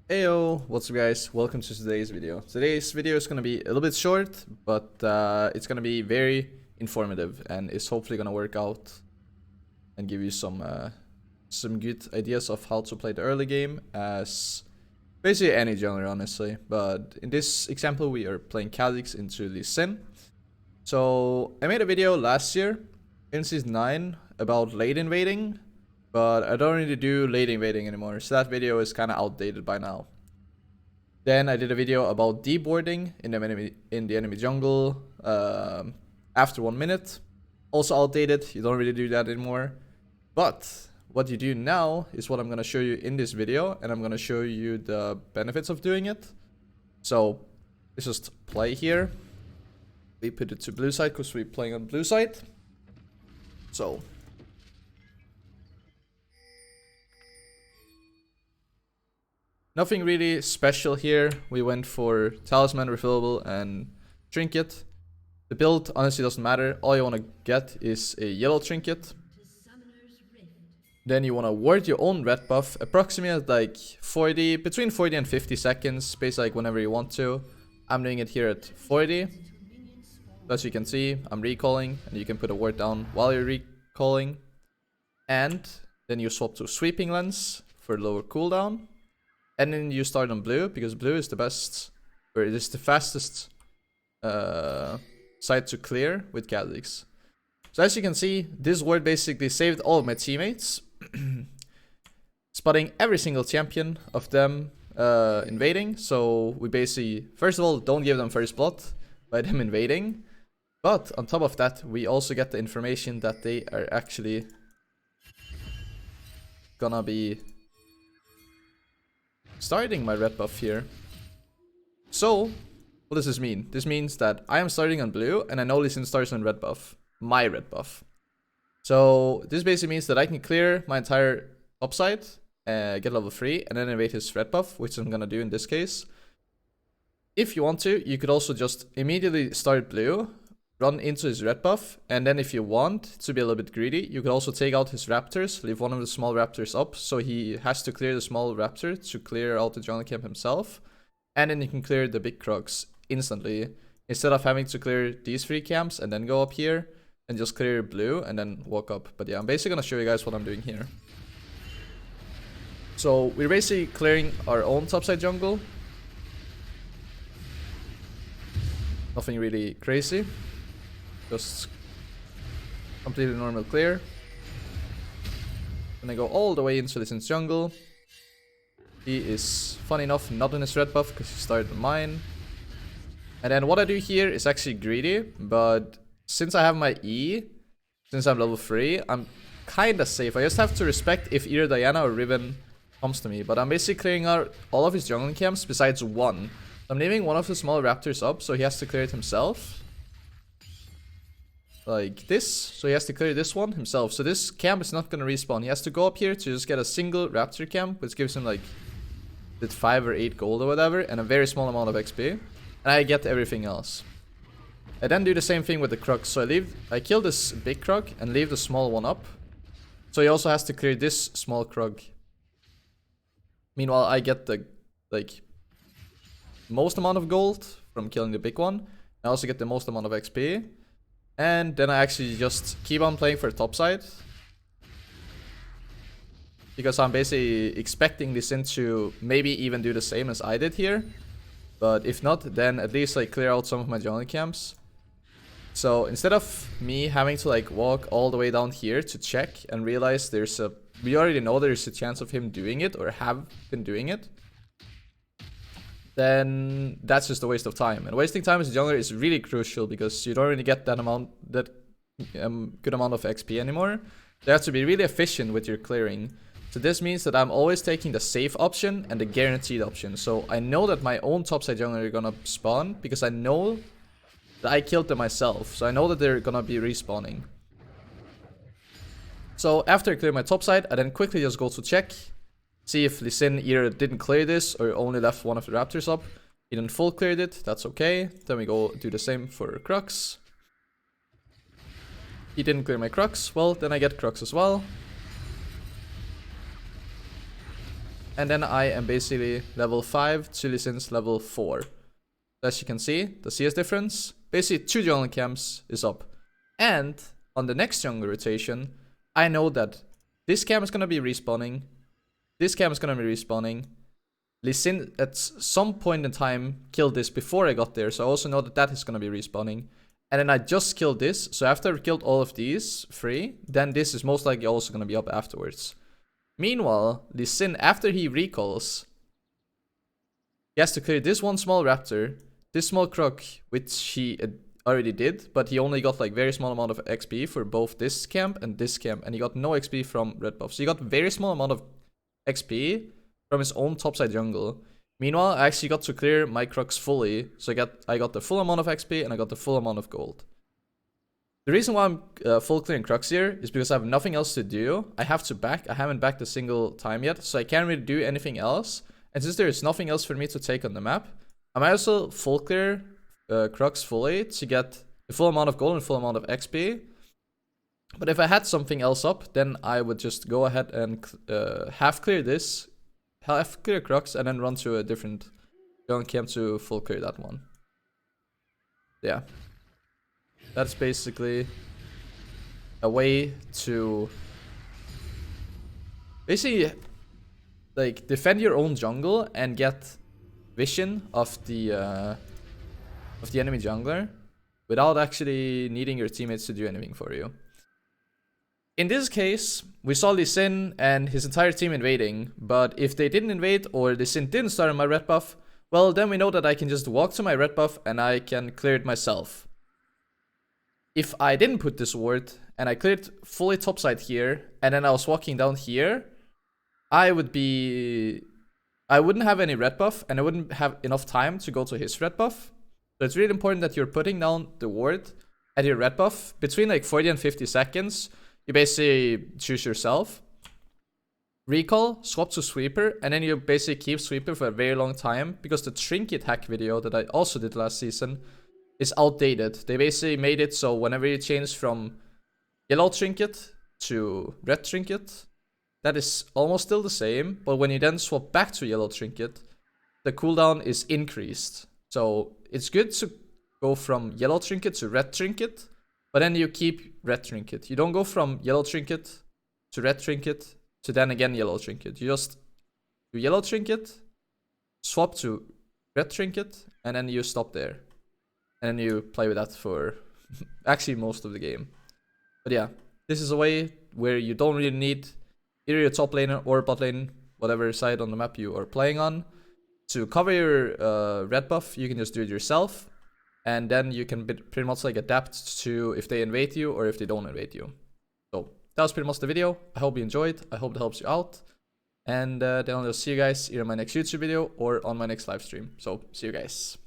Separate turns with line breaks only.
Heyo, what's up guys, welcome to today's video. Today's video is going to be a little bit short, but it's going to be very informative and is hopefully going to work out and give you some good ideas of how to play the early game as basically any genre honestly. But in this example we are playing Karthus into Lee Sin. So I made a video last year in Season 9 about late invading, but I don't really do late invading anymore, so that video is kind of outdated by now. Then I did a video about deboarding in the enemy jungle after 1 minute. Also outdated, you don't really do that anymore. But what you do now is what I'm going to show you in this video, and I'm going to show you the benefits of doing it. So let's just play here. We put it to blue side because we're playing on blue side. So nothing really special here. We went for talisman, refillable, and trinket. The build honestly doesn't matter. All you want to get is a yellow trinket. Then you want to ward your own red buff, approximately like 40, between 40 and 50 seconds, basically like whenever you want to. I'm doing it here at 40. As you can see, I'm recalling, and you can put a ward down while you're recalling. And then you swap to sweeping lens for lower cooldown. And then you start on blue, because blue is the best, or it is the fastest side to clear with Karthus. So as you can see, this ward basically saved all of my teammates. Spotting every single champion of them invading. So we basically, first of all, don't give them first blood by them invading. But on top of that, we also get the information that they are actually gonna be starting my red buff here. So what does this mean? This means that I am starting on blue and I know Lee Sin starts on red buff, my red buff. So this basically means that I can clear my entire upside, get level 3, and then invade his red buff, which I'm gonna do in this case. If you want to, you could also just immediately start blue, run into his red buff, and then if you want to be a little bit greedy, you could also take out his raptors, leave one of the small raptors up, so he has to clear the small raptor to clear out the jungle camp himself, and then you can clear the big crocs instantly, instead of having to clear these 3 camps and then go up here, and just clear blue and then walk up. But yeah, I'm basically gonna show you guys what I'm doing here. So we're basically clearing our own topside jungle. Nothing really crazy. Just completely normal clear. Then I go all the way into Lee Sin's jungle. He is, funny enough, not in his red buff because he started on mine. And then what I do here is actually greedy, but since I have my E, since I'm level 3, I'm kinda safe. I just have to respect if either Diana or Riven comes to me. But I'm basically clearing out all of his jungle camps besides one. I'm leaving one of the small raptors up, so he has to clear it himself. Like this, so he has to clear this one himself. So this camp is not gonna respawn. He has to go up here to just get a single raptor camp, which gives him like 5 or 8 gold or whatever, and a very small amount of XP. And I get everything else. I then do the same thing with the croc. So I kill this big croc and leave the small one up. So he also has to clear this small croc. Meanwhile, I get the most amount of gold from killing the big one. I also get the most amount of XP. And then I actually just keep on playing for the top side. Because I'm basically expecting Lee Sin to maybe even do the same as I did here. But if not, then at least like clear out some of my jungle camps. So instead of me having to like walk all the way down here to check and realize we already know there's a chance of him doing it or have been doing it, then that's just a waste of time. And wasting time as a jungler is really crucial because you don't really get that good amount of XP anymore. You have to be really efficient with your clearing. So this means that I'm always taking the safe option and the guaranteed option. So I know that my own topside jungler are gonna spawn because I know that I killed them myself. So I know that they're gonna be respawning. So after I clear my topside, I then quickly just go to check. See if Lee Sin either didn't clear this or only left one of the raptors up. He didn't full cleared it, that's okay. Then we go do the same for Crux. He didn't clear my Crux, well then I get Crux as well. and then I am basically level 5, Lee Sin's level 4. As you can see, the CS difference, basically 2 jungle camps is up. And on the next jungle rotation, I know that this camp is gonna be respawning, this camp is gonna be respawning. Lee Sin at some point in time killed this before I got there, so I also know that that is gonna be respawning. And then I just killed this, so after I've killed all of these 3, then this is most likely also gonna be up afterwards. Meanwhile, Lee Sin, after he recalls, he has to clear this one small raptor, this small croc, which he already did, but he only got like very small amount of XP for both this camp, and he got no XP from red buff. So he got very small amount of XP from his own topside jungle. Meanwhile, I actually got to clear my crocs fully, so I got the full amount of XP and I got the full amount of gold. The reason why I'm full clearing crocs here is because I have nothing else to do. I have to back. I haven't backed a single time yet, so I can't really do anything else. And since there is nothing else for me to take on the map, I might also full clear crocs fully to get the full amount of gold and full amount of XP. But if I had something else up, then I would just go ahead and half clear this, half clear crocs, and then run to a different jungle camp to full clear that one. Yeah. That's basically a way to basically like defend your own jungle and get vision of the enemy jungler without actually needing your teammates to do anything for you. In this case, we saw Lee Sin and his entire team invading, but if they didn't invade or Lee Sin didn't start on my red buff, well, then we know that I can just walk to my red buff and I can clear it myself. If I didn't put this ward and I cleared fully topside here and then I was walking down here, I wouldn't have any red buff and I wouldn't have enough time to go to his red buff. So it's really important that you're putting down the ward at your red buff between like 40 and 50 seconds. You basically choose yourself, recall, swap to sweeper, and then you basically keep sweeper for a very long time because the trinket hack video that I also did last season is outdated. They basically made it so whenever you change from yellow trinket to red trinket, that is almost still the same, but when you then swap back to yellow trinket, the cooldown is increased. So it's good to go from yellow trinket to red trinket, but then you keep red trinket. You don't go from yellow trinket to red trinket to then again yellow trinket. You just do yellow trinket, swap to red trinket, and then you stop there. And then you play with that for actually most of the game. But yeah, this is a way where you don't really need either your top laner or bot lane, whatever side on the map you are playing on, to cover your red buff. You can just do it yourself. And then you can pretty much like adapt to if they invade you or if they don't invade you. So that was pretty much the video. I hope you enjoyed. I hope it helps you out. And then I'll see you guys either in my next YouTube video or on my next live stream. So see you guys.